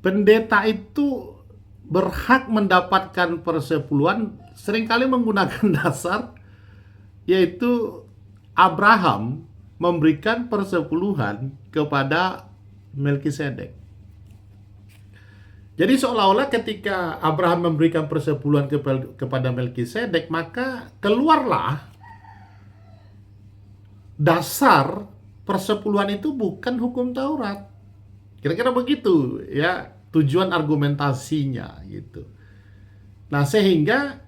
pendeta itu berhak mendapatkan persepuluhan seringkali menggunakan dasar, yaitu Abraham memberikan persepuluhan kepada Melkisedek. Jadi seolah-olah ketika Abraham memberikan persepuluhan kepada Melkisedek, maka keluarlah dasar persepuluhan itu bukan hukum Taurat. Kira-kira begitu ya tujuan argumentasinya gitu. Nah, sehingga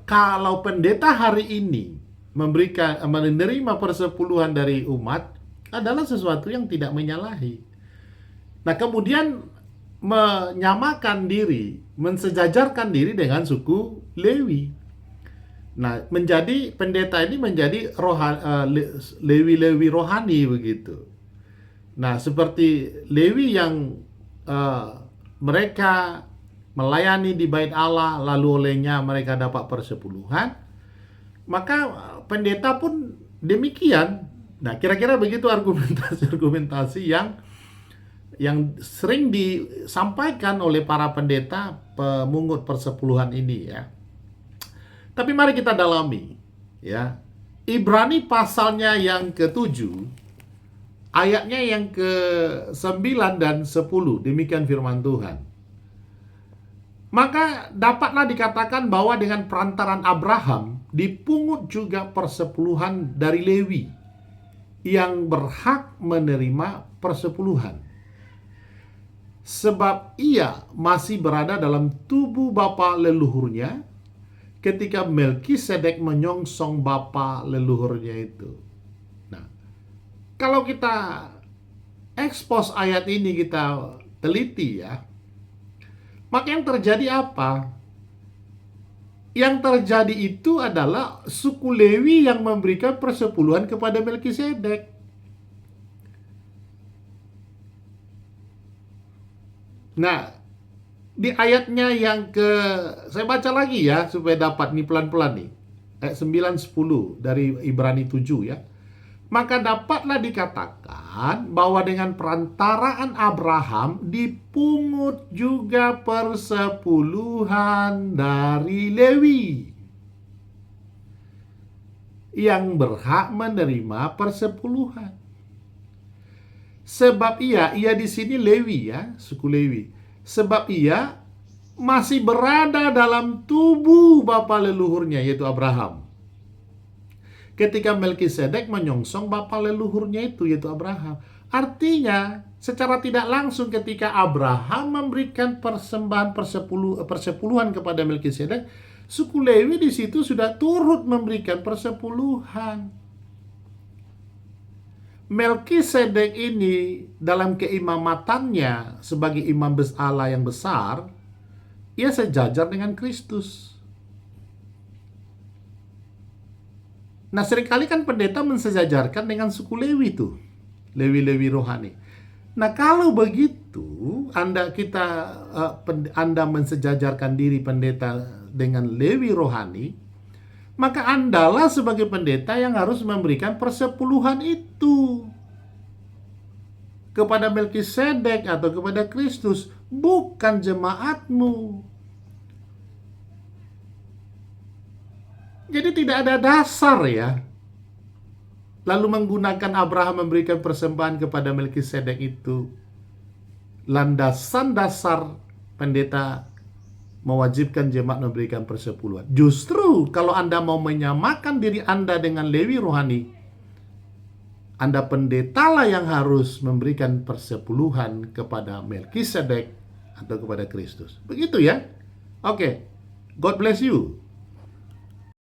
kalau pendeta hari ini menerima persepuluhan dari umat adalah sesuatu yang tidak menyalahi. Nah, kemudian menyamakan diri, mensejajarkan diri dengan suku Lewi. Nah, menjadi pendeta ini menjadi Lewi-Lewi rohani begitu. Nah, seperti Lewi yang mereka melayani di bait Allah, lalu olehnya mereka dapat persepuluhan, maka pendeta pun demikian. Nah, kira-kira begitu argumentasi yang sering disampaikan oleh para pendeta pemungut persepuluhan ini ya. Tapi mari kita dalami ya. Ibrani pasalnya yang ke-7 ayatnya yang ke-9 dan 10, demikian firman Tuhan. Maka dapatlah dikatakan bahwa dengan perantaran Abraham dipungut juga persepuluhan dari Lewi yang berhak menerima persepuluhan. Sebab ia masih berada dalam tubuh bapa leluhurnya ketika Melkisedek menyongsong bapa leluhurnya itu. Nah, kalau kita ekspos ayat ini, kita teliti ya, maka yang terjadi apa? Yang terjadi itu adalah suku Lewi yang memberikan persepuluhan kepada Melkisedek. Nah, di ayatnya yang saya baca lagi ya supaya dapat nih pelan-pelan nih. Ayat 9-10 dari Ibrani 7 ya. Maka dapatlah dikatakan bahwa dengan perantaraan Abraham dipungut juga persepuluhan dari Lewi yang berhak menerima persepuluhan. Sebab ia di sini Lewi ya, suku Lewi. Sebab ia masih berada dalam tubuh bapa leluhurnya, yaitu Abraham. Ketika Melkisedek menyongsong bapa leluhurnya itu, yaitu Abraham. Artinya, secara tidak langsung ketika Abraham memberikan persembahan persepuluhan kepada Melkisedek, suku Lewi di situ sudah turut memberikan persepuluhan. Melkisedek ini dalam keimamatannya sebagai imam Allah yang besar, ia sejajar dengan Kristus. Nah, seringkali kan pendeta mensejajarkan dengan suku Lewi tuh, Lewi-Lewi rohani. Nah, kalau begitu, Anda mensejajarkan diri pendeta dengan Lewi rohani, maka Andalah sebagai pendeta yang harus memberikan persepuluhan itu kepada Melkisedek atau kepada Kristus, bukan jemaatmu. Jadi tidak ada dasar ya, lalu menggunakan Abraham memberikan persembahan kepada Melkisedek itu landasan dasar pendeta mewajibkan jemaat memberikan persepuluhan. Justru kalau Anda mau menyamakan diri Anda dengan Lewi rohani, Anda pendetalah yang harus memberikan persepuluhan kepada Melkisedek atau kepada Kristus. Begitu ya. Oke. God bless you.